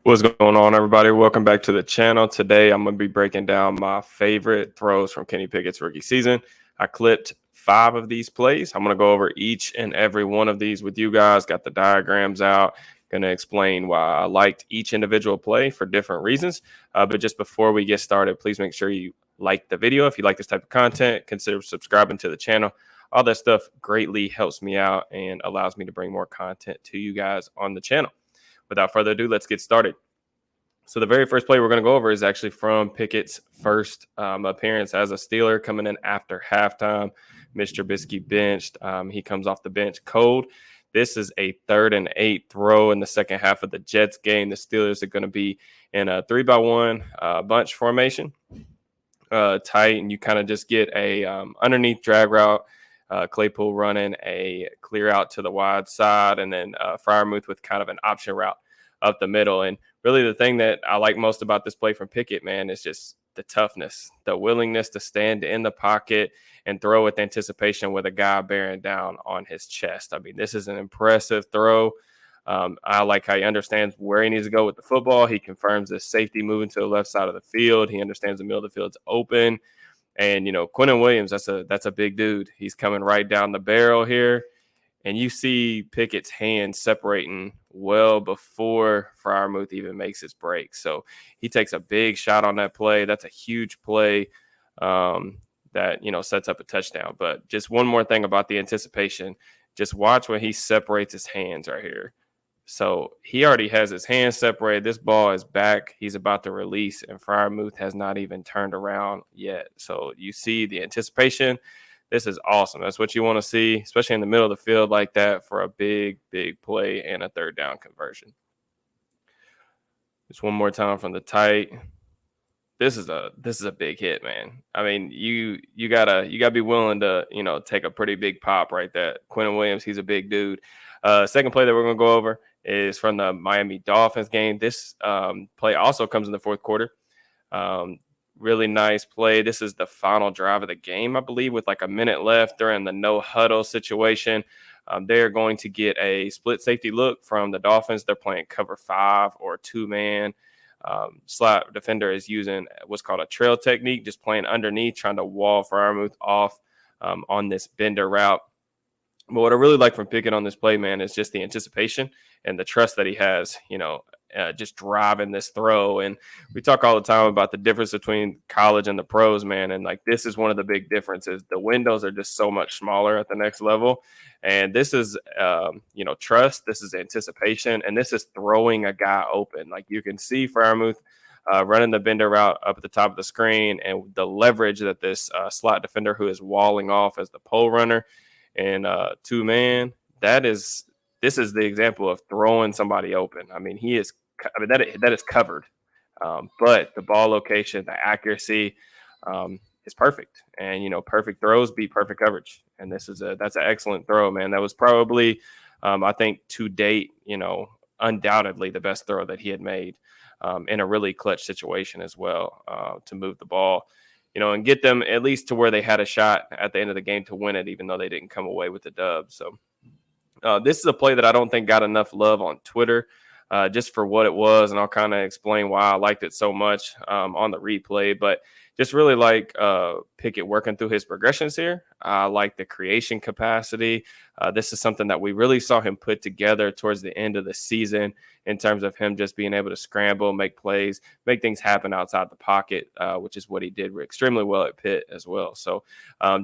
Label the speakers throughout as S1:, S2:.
S1: What's going on, everybody? Welcome back to the channel. Today, I'm going to be breaking down my favorite throws from Kenny Pickett's rookie season. I clipped 5 of these plays. I'm going to go over each and every one of these with you guys. Got the diagrams out. Going to explain why I liked each individual play for different reasons. But just before we get started, please make sure you like the video. If you like this type of content, consider subscribing to the channel. All that stuff greatly helps me out and allows me to bring more content to you guys on the channel. Without further ado, let's get started. So the very first play we're going to go over is actually from Pickett's first appearance as a Steeler, coming in after halftime. Mr. Trubisky benched. He comes off the bench cold. This is a 3rd and 8 throw in the second half of the Jets game. The Steelers are going to be in a 3-by-1 bunch formation, tight, and you kind of just get a underneath drag route. Claypool running a clear out to the wide side, and then Freiermuth with kind of an option route up the middle. And really the thing that I like most about this play from Pickett, man, is just the toughness, the willingness to stand in the pocket and throw with anticipation with a guy bearing down on his chest. I mean, this is an impressive throw. I like how he understands where he needs to go with the football. He confirms the safety moving to the left side of the field. He understands the middle of the field's open. And, you know, Quinnen Williams, that's a big dude. He's coming right down the barrel here. And you see Pickett's hand separating well before Freiermuth even makes his break. So he takes a big shot on that play. That's a huge play that, you know, sets up a touchdown. But just one more thing about the anticipation. Just watch when he separates his hands right here. So he already has his hands separated. This ball is back. He's about to release, and Freiermuth has not even turned around yet. So you see the anticipation. This is awesome. That's what you want to see, especially in the middle of the field like that for a big, big play and a 3rd down conversion. Just one more time from the tight. This is a big hit, man. I mean, you gotta be willing to, you know, take a pretty big pop right there. Quinnen Williams, he's a big dude. Second play that we're gonna go over is from the Miami Dolphins game. This play also comes in the 4th quarter. Really nice play. This is the final drive of the game, I believe, with like a minute left during the no huddle situation. They're going to get a split safety look from the Dolphins. They're playing cover 5 or 2-man. Slot defender is using what's called a trail technique, just playing underneath, trying to wall Freiermuth off on this bender route. But what I really like from Pickett on this play, man, is just the anticipation and the trust that he has, you know, just driving this throw. And we talk all the time about the difference between college and the pros, man. And like, this is one of the big differences. The windows are just so much smaller at the next level. And this is, you know, trust. This is anticipation. And this is throwing a guy open. Like, you can see Freiermuth running the bender route up at the top of the screen, and the leverage that this slot defender who is walling off as the pole runner and 2-man, this is the example of throwing somebody open. I mean, that is covered. But the ball location, the accuracy is perfect. And, you know, perfect throws beat perfect coverage. And that's an excellent throw, man. That was probably, I think, to date, you know, undoubtedly the best throw that he had made in a really clutch situation as well, to move the ball, you know, and get them at least to where they had a shot at the end of the game to win it, even though they didn't come away with the dub. So this is a play that I don't think got enough love on Twitter, just for what it was. And I'll kind of explain why I liked it so much on the replay. But just really like Pickett working through his progressions here. I like the creation capacity. This is something that we really saw him put together towards the end of the season in terms of him just being able to scramble, make plays, make things happen outside the pocket, which is what he did extremely well at Pitt as well. So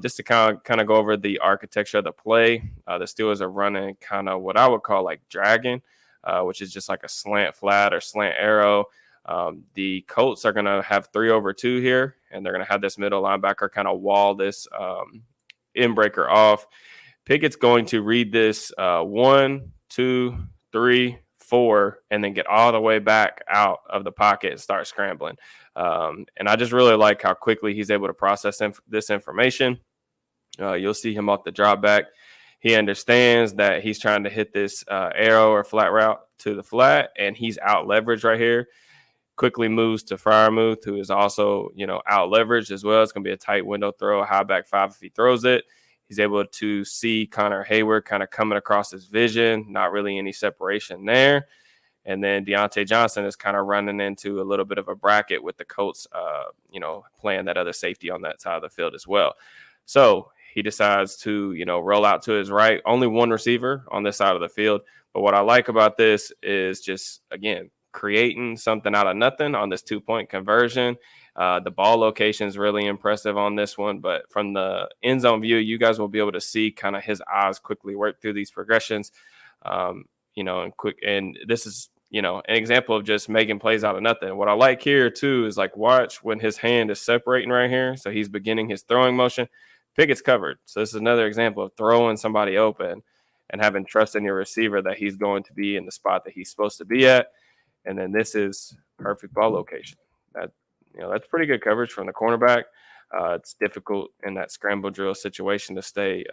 S1: just to kind of go over the architecture of the play, the Steelers are running kind of what I would call like dragon, which is just like a slant flat or slant arrow. The Colts are going to have 3-over-2 here, and they're going to have this middle linebacker kind of wall this in-breaker off. Pickett's going to read this 1, 2, 3, 4, and then get all the way back out of the pocket and start scrambling. And I just really like how quickly he's able to process this information. You'll see him off the drop back. He understands that he's trying to hit this arrow or flat route to the flat, and he's out leveraged right here. Quickly moves to Freiermuth, who is also, you know, out leveraged as well. It's going to be a tight window throw, high back 5 if he throws it. He's able to see Connor Hayward kind of coming across his vision, not really any separation there. And then Deontay Johnson is kind of running into a little bit of a bracket with the Colts, playing that other safety on that side of the field as well. So he decides to, roll out to his right. Only one receiver on this side of the field. But what I like about this is just, again, creating something out of nothing on this 2-point conversion. The ball location is really impressive on this one, but from the end zone view, you guys will be able to see kind of his eyes quickly work through these progressions, and quick. And this is, an example of just making plays out of nothing. What I like here too is like watch when his hand is separating right here. So he's beginning his throwing motion. Pickett's covered. So this is another example of throwing somebody open and having trust in your receiver that he's going to be in the spot that he's supposed to be at. And then this is perfect ball location. That's pretty good coverage from the cornerback. It's difficult in that scramble drill situation to stay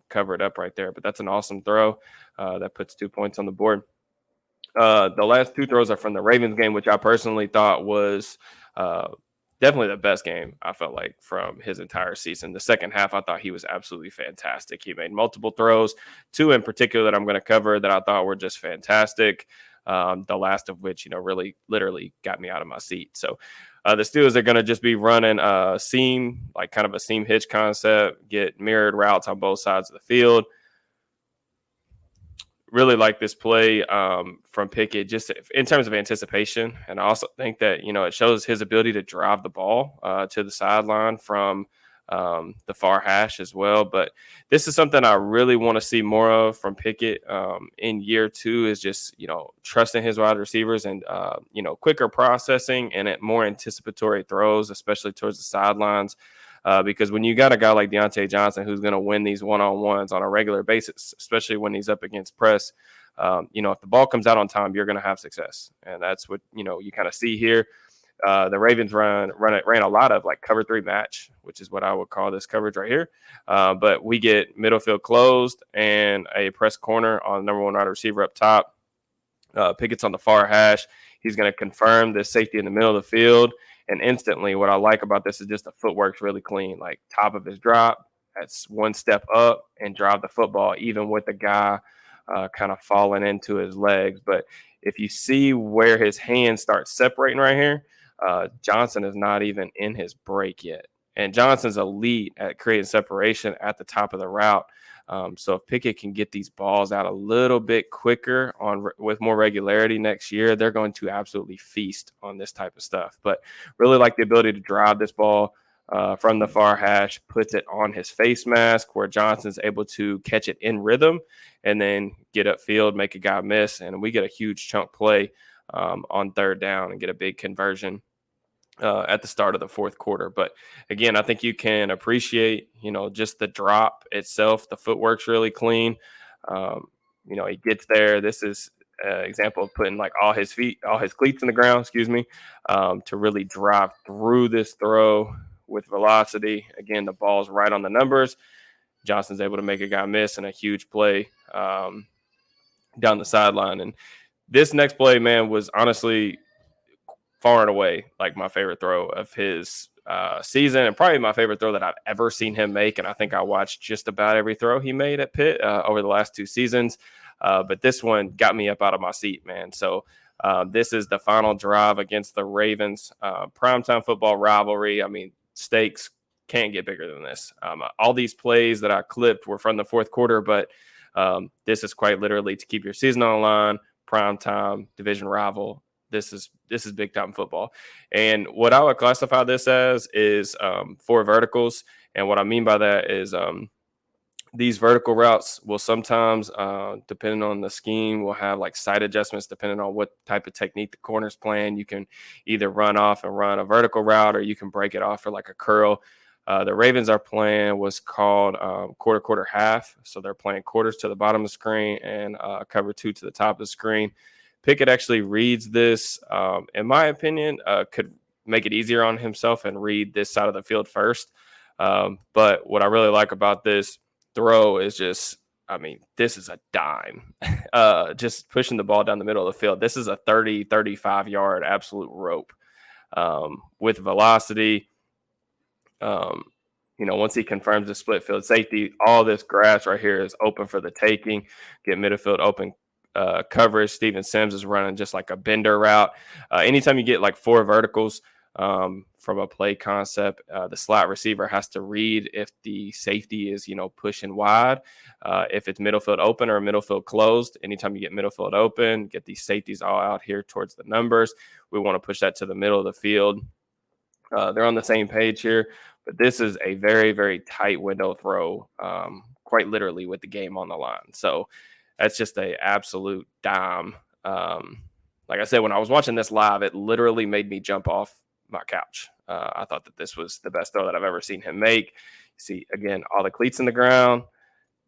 S1: covered up right there, but that's an awesome throw that puts 2 points on the board. The last two throws are from the Ravens game, which I personally thought was definitely the best game I felt like from his entire season. The second half, I thought he was absolutely fantastic. He made multiple throws, two in particular that I'm going to cover that I thought were just fantastic. The last of which, really literally got me out of my seat. So the Steelers are going to just be running a seam, like kind of a seam hitch concept, get mirrored routes on both sides of the field. Really like this play from Pickett just in terms of anticipation. And I also think that, it shows his ability to drive the ball to the sideline from the far hash as well. But this is something I really want to see more of from Pickett in year two is just, trusting his wide receivers and, quicker processing and more anticipatory throws, especially towards the sidelines. Because when you got a guy like Deontay Johnson who's going to win these one-on-ones on a regular basis, especially when he's up against press, if the ball comes out on time, you're going to have success. And that's what, you kind of see here. The Ravens ran a lot of like cover 3 match, which is what I would call this coverage right here. But we get middle field closed and a press corner on number 1 wide receiver up top. Pickett's on the far hash. He's going to confirm this safety in the middle of the field. And instantly, what I like about this is just the footwork's really clean. Like top of his drop, that's one step up and drive the football, even with the guy kind of falling into his legs. But if you see where his hands start separating right here, Johnson is not even in his break yet. And Johnson's elite at creating separation at the top of the route. So if Pickett can get these balls out a little bit quicker with more regularity next year, they're going to absolutely feast on this type of stuff. But really like the ability to drive this ball from the far hash, puts it on his face mask where Johnson's able to catch it in rhythm and then get upfield, make a guy miss, and we get a huge chunk play on third down and get a big conversion at the start of the fourth quarter. But again, I think you can appreciate, just the drop itself. The footwork's really clean. He gets there. This is an example of putting like all his cleats in the ground, to really drive through this throw with velocity. Again, the ball's right on the numbers. Johnson's able to make a guy miss and a huge play down the sideline. And this next play, man, was honestly far and away like my favorite throw of his season and probably my favorite throw that I've ever seen him make. And I think I watched just about every throw he made at Pitt over the last 2 seasons. But this one got me up out of my seat, man. So this is the final drive against the Ravens. Primetime football rivalry. I mean, stakes can't get bigger than this. All these plays that I clipped were from the fourth quarter, but this is quite literally to keep your season on the line, primetime, division rival. This is big time football. And what I would classify this as is 4 verticals. And what I mean by that is these vertical routes will sometimes, depending on the scheme, will have like side adjustments depending on what type of technique the corner's playing. You can either run off and run a vertical route or you can break it off for like a curl. The Ravens are playing what's called quarter, half. So they're playing quarters to the bottom of the screen and cover 2 to the top of the screen. Pickett actually reads this, in my opinion, could make it easier on himself and read this side of the field first. But what I really like about this throw is just, this is a dime. Just pushing the ball down the middle of the field. This is a 30, 35-yard absolute rope with velocity. Once he confirms the split field safety, all this grass right here is open for the taking. Get midfield open coverage. Steven Sims is running just like a bender route. Anytime you get like 4 verticals from a play concept, the slot receiver has to read if the safety is, pushing wide, if it's middle field open or middle field closed. Anytime you get middle field open, get these safeties all out here towards the numbers. We want to push that to the middle of the field. They're on the same page here, but this is a very, very tight window throw, quite literally with the game on the line. So that's just a absolute dime. Like I said, when I was watching this live, it literally made me jump off my couch. I thought that this was the best throw that I've ever seen him make. You see, again, all the cleats in the ground,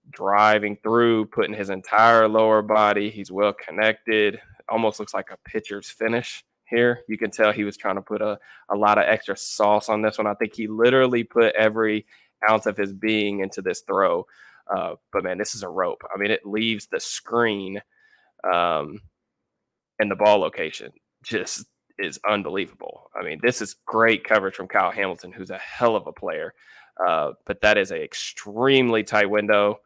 S1: driving through, putting his entire lower body. He's well connected. Almost looks like a pitcher's finish here. You can tell he was trying to put a lot of extra sauce on this one. I think he literally put every ounce of his being into this throw. But man, this is a rope. I mean, it leaves the screen and the ball location just is unbelievable. I mean, this is great coverage from Kyle Hamilton, who's a hell of a player. But that is an extremely tight window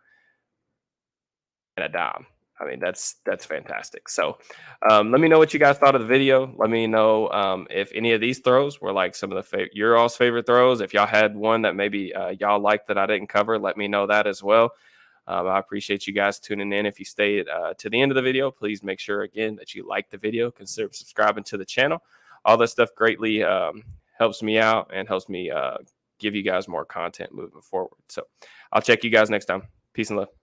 S1: and a dime. I mean, that's fantastic. So let me know what you guys thought of the video. Let me know if any of these throws were like some of your all's favorite throws. If y'all had one that maybe y'all liked that I didn't cover, let me know that as well. I appreciate you guys tuning in. If you stayed to the end of the video, please make sure, again, that you like the video. Consider subscribing to the channel. All this stuff greatly helps me out and helps me give you guys more content moving forward. So I'll check you guys next time. Peace and love.